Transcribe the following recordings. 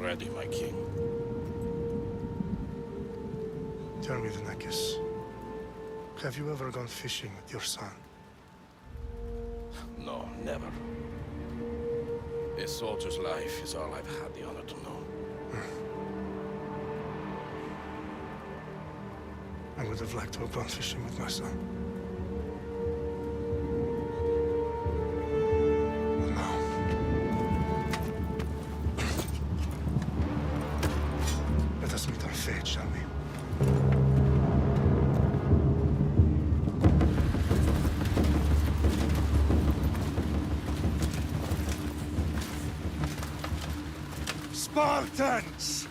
ready, my king. Tell me, Venekis, have you ever gone fishing with your son? No, never. A soldier's life is all I've had the honor to know. I would have liked to have gone fishing with my son. But no. Let us meet our fate, shall we? Spartans!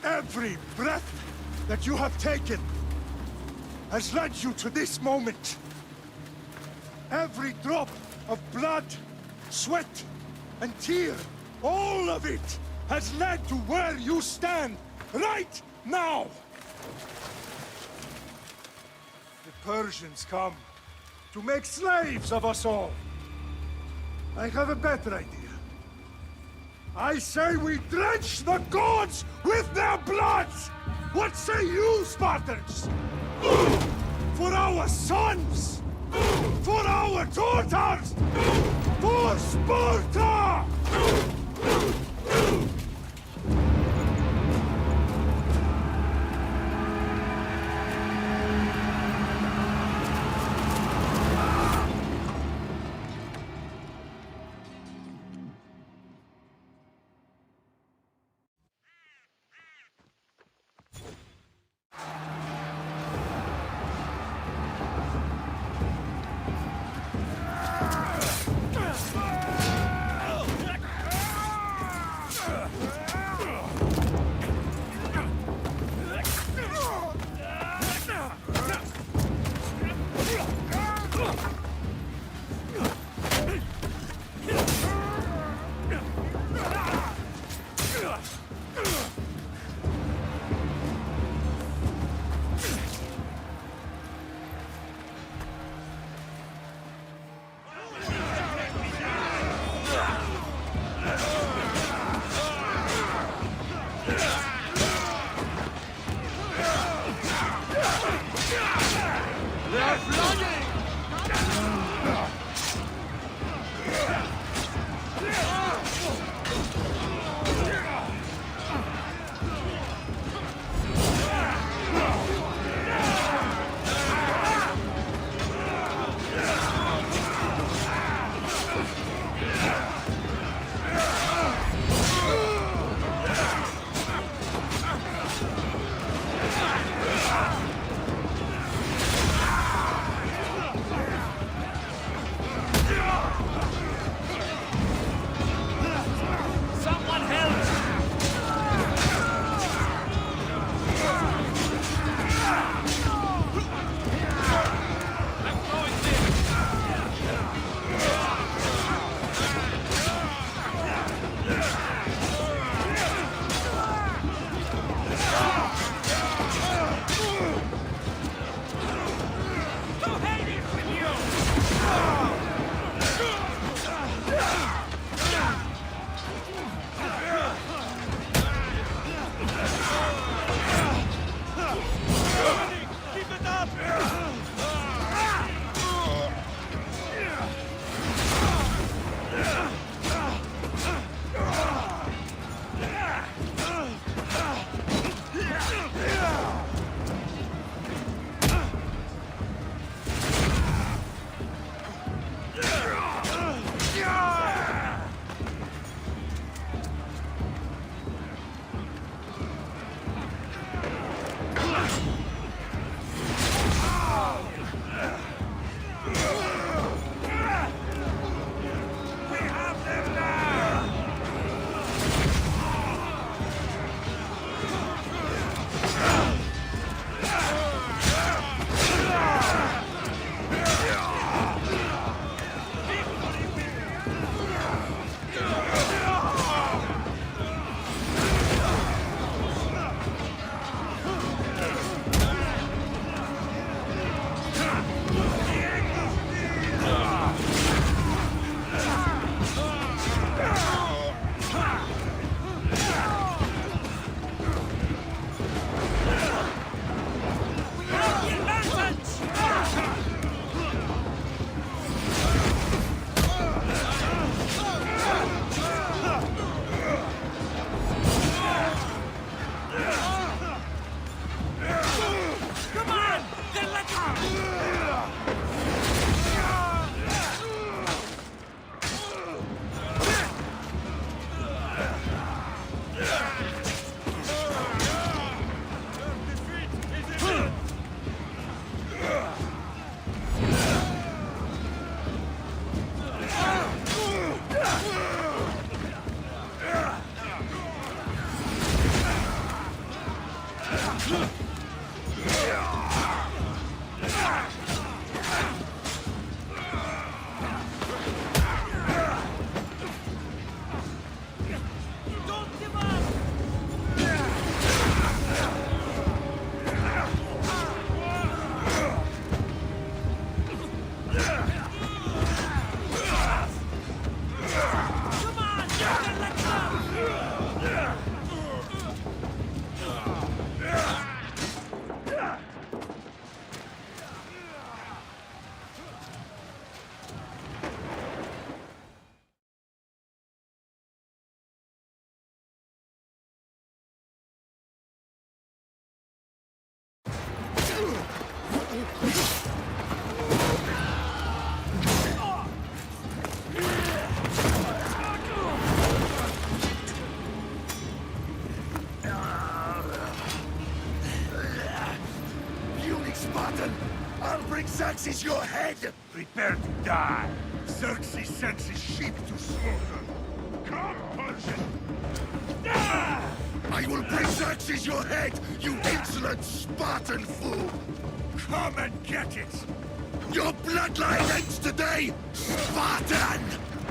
Every breath that you have taken has led you to this moment. Every drop of blood, sweat, and tear, all of it has led to where you stand right now. The Persians come to make slaves of us all. I have a better idea. I say we drench the gods with their blood! What say you, Spartans? For our sons! For our daughters! For Sparta! is your head! Prepare to die. Xerxes sends his sheep to slaughter. Come, Persian! Ah! I will bring Xerxes your head, you insolent Spartan fool! Come and get it! Your bloodline ends today, Spartan!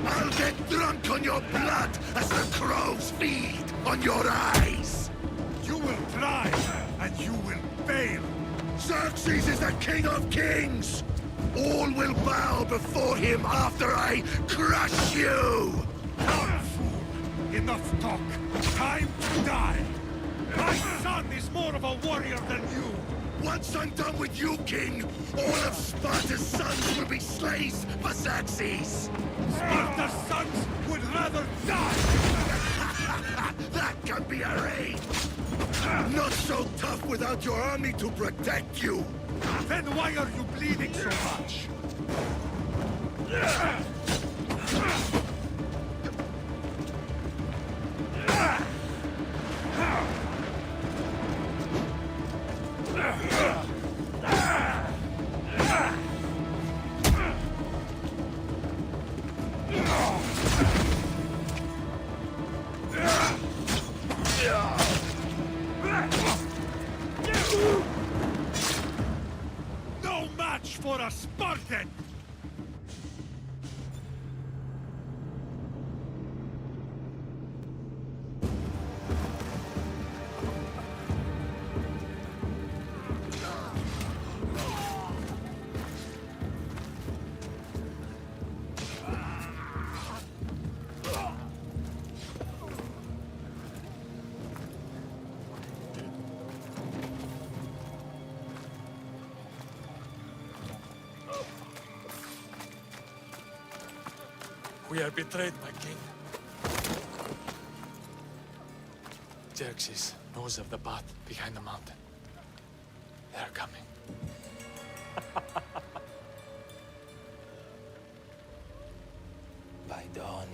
I'll get drunk on your blood as the crows feed on your eyes! You will try, and you will fail. Xerxes is the king of kings! All will bow before him after I crush you! Come, fool! Enough talk. Time to die. My son is more of a warrior than you. Once I'm done with you, king, all of Sparta's sons will be slaves for Xerxes! Sparta's sons would rather die! That can be arranged! Not so tough without your army to protect you! Then why are you bleeding so much? No match for a Spartan! We are betrayed, my king. Xerxes knows of the path behind the mountain. They are coming. By dawn,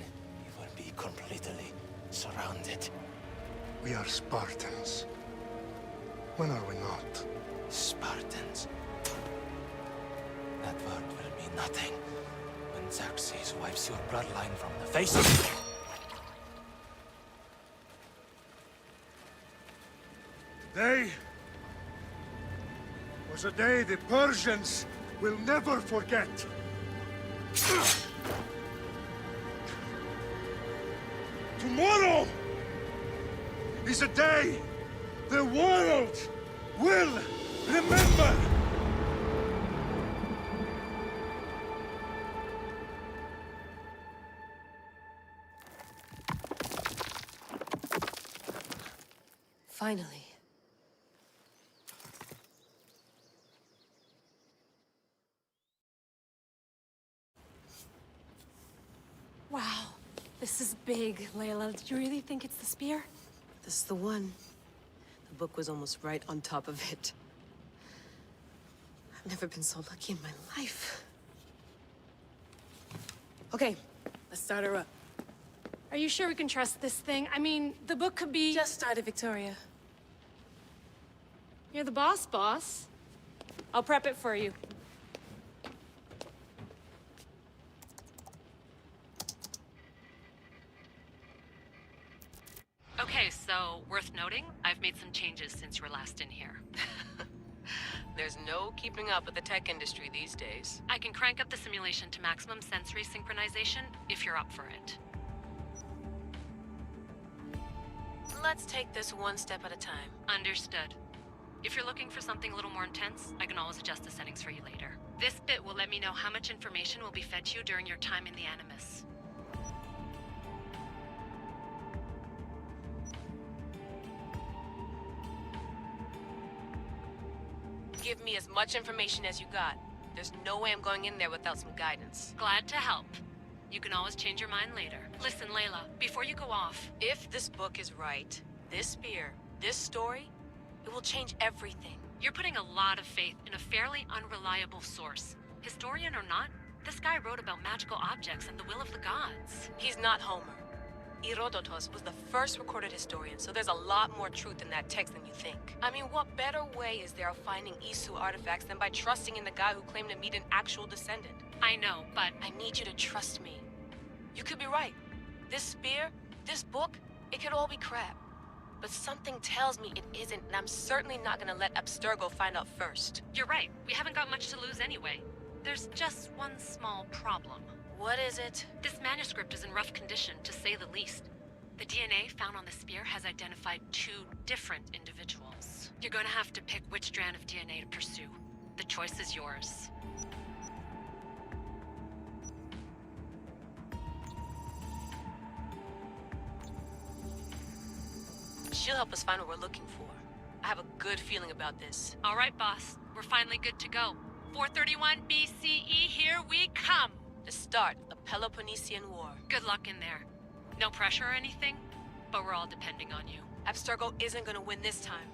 you will be completely surrounded. We are Spartans. When are we not? Spartans. That word will mean nothing when Xerxes wipes your bloodline from the face of the... Today was a day the Persians will never forget. Tomorrow is a day the world will remember. Finally. Wow, this is big, Layla. Did you really think it's the spear? This is the one. The book was almost right on top of it. I've never been so lucky in my life. Okay, let's start her up. Are you sure we can trust this thing? I mean, the book could be... Just started, Victoria. You're the boss. I'll prep it for you. Okay, so worth noting, I've made some changes since you were last in here. There's no keeping up with the tech industry these days. I can crank up the simulation to maximum sensory synchronization if you're up for it. Let's take this one step at a time. Understood. If you're looking for something a little more intense, I can always adjust the settings for you later. This bit will let me know how much information will be fed to you during your time in the Animus. Give me as much information as you got. There's no way I'm going in there without some guidance. Glad to help. You can always change your mind later. Listen, Layla, before you go off... If this book is right, this spear, this story, it will change everything. You're putting a lot of faith in a fairly unreliable source. Historian or not, this guy wrote about magical objects and the will of the gods. He's not Homer. Herodotus was the first recorded historian, so there's a lot more truth in that text than you think. I mean, what better way is there of finding Isu artifacts than by trusting in the guy who claimed to meet an actual descendant? I know, but I need you to trust me. You could be right. This spear, this book, it could all be crap. But something tells me it isn't, and I'm certainly not gonna let Abstergo find out first. you're right. We haven't got much to lose anyway. There's just one small problem. What is it? This manuscript is in rough condition, to say the least. The DNA found on the spear has identified 2 different individuals. You're gonna have to pick which strand of DNA to pursue. The choice is yours. She'll help us find what we're looking for. I have a good feeling about this. All right, boss. We're finally good to go. 431 BCE, here we come! The start of the Peloponnesian War. Good luck in there. No pressure or anything, but we're all depending on you. Abstergo isn't gonna win this time.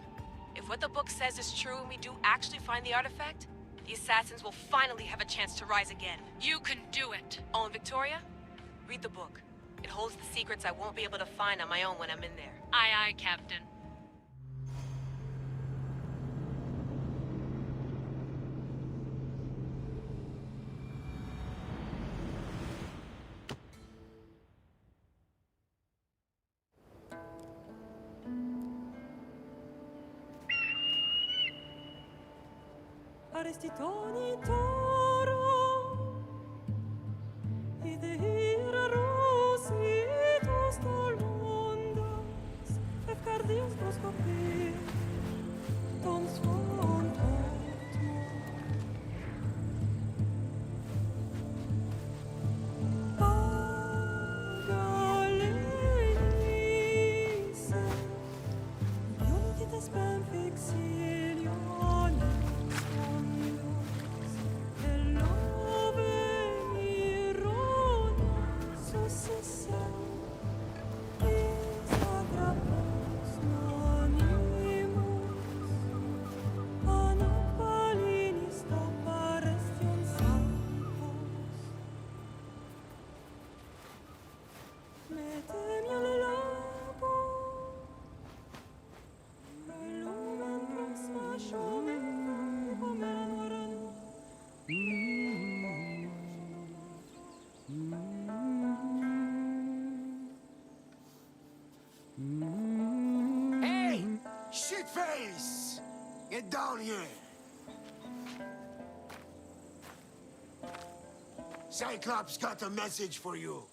If what the book says is true and we do actually find the artifact, the assassins will finally have a chance to rise again. You can do it! Oh, and Victoria? Read the book. It holds the secrets I won't be able to find on my own when I'm in there. Aye, aye, Captain. Arestitoni toro, idehira rositos tolmondas, efcardios proscopir, ton svon totmo. Pagalenice, ionites ben fixilioni. Hey! Shitface! Get down here! Cyclops got a message for you.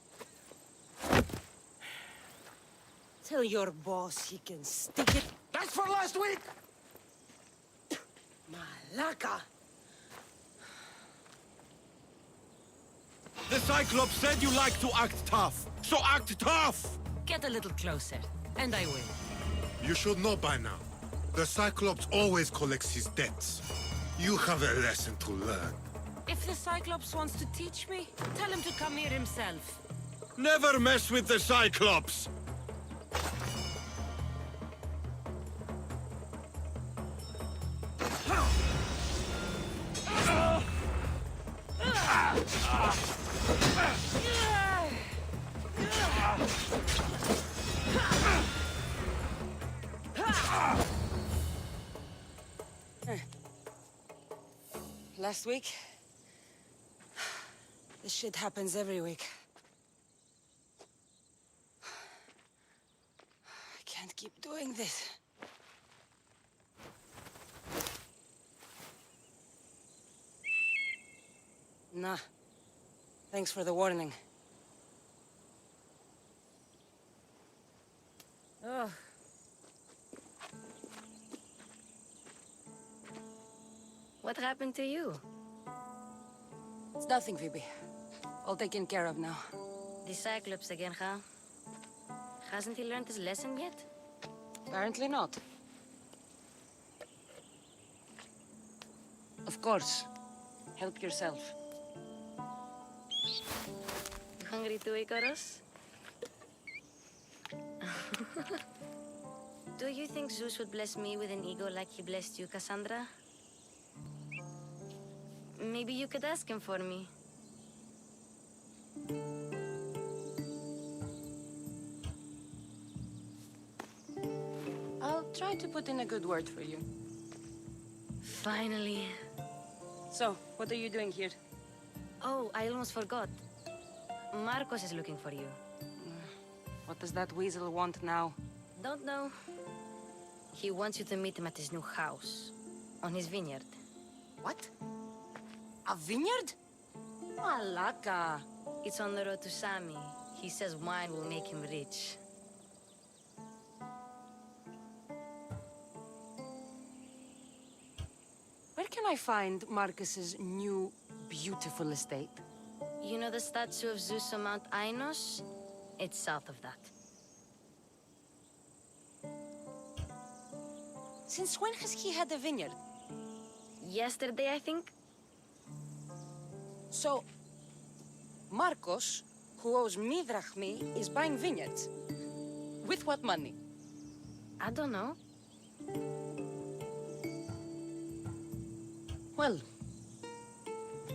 Tell your boss he can stick it. That's for last week! Malaka! The Cyclops said you like to act tough, so act tough! Get a little closer, and I will. You should know by now. The Cyclops always collects his debts. You have a lesson to learn. If the Cyclops wants to teach me, tell him to come here himself. Never mess with the Cyclops! Last week? This shit happens every week. I can't keep doing this. Nah. Thanks for the warning. Ugh. What happened to you? It's nothing, Phoebe. All taken care of now. The Cyclops again, huh? Hasn't he learned his lesson yet? Apparently not. Of course. Help yourself. You hungry too, Icarus? Do you think Zeus would bless me with an ego like he blessed you, Cassandra? Maybe you could ask him for me. try to put in a good word for you. Finally. So, what are you doing here? Oh, I almost forgot. Marcos is looking for you. What does that weasel want now? Don't know. He wants you to meet him at his new house. On his vineyard. What? A vineyard? Malaka. It's on the road to Sami. He says wine will make him rich. Where can I find Marcus's new, beautiful estate? You know the statue of Zeus on Mount Ainos? It's south of that. Since when has he had a vineyard? Yesterday, I think? So, Marcos, who owes me drachmi, is buying vineyards. With what money? I don't know. Well,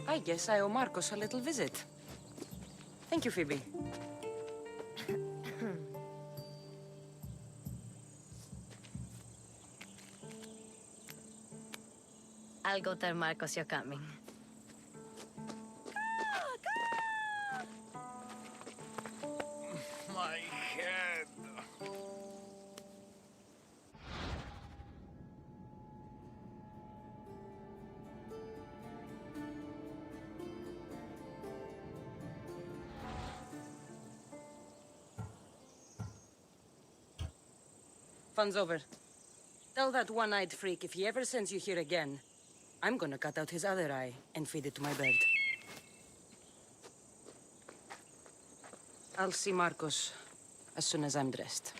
I guess I owe Marcos a little visit. Thank you, Phoebe. I'll go tell Marcos you're coming. My head. Fun's over. Tell that one-eyed freak if he ever sends you here again, I'm gonna cut out his other eye and feed it to my bird. I'll see Marcos as soon as I'm dressed.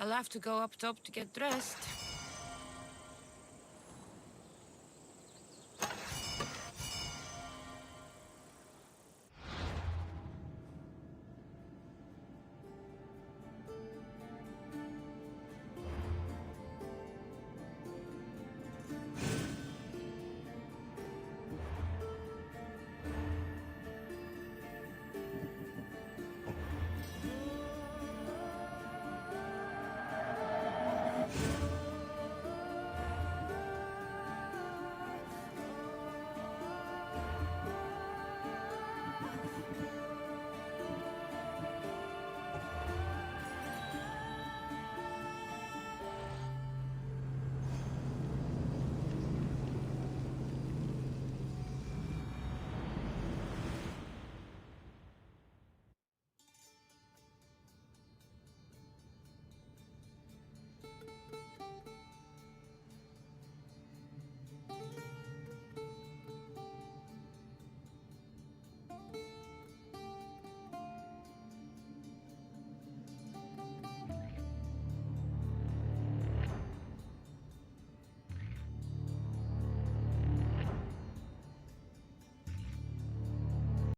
I'll have to go up top to get dressed.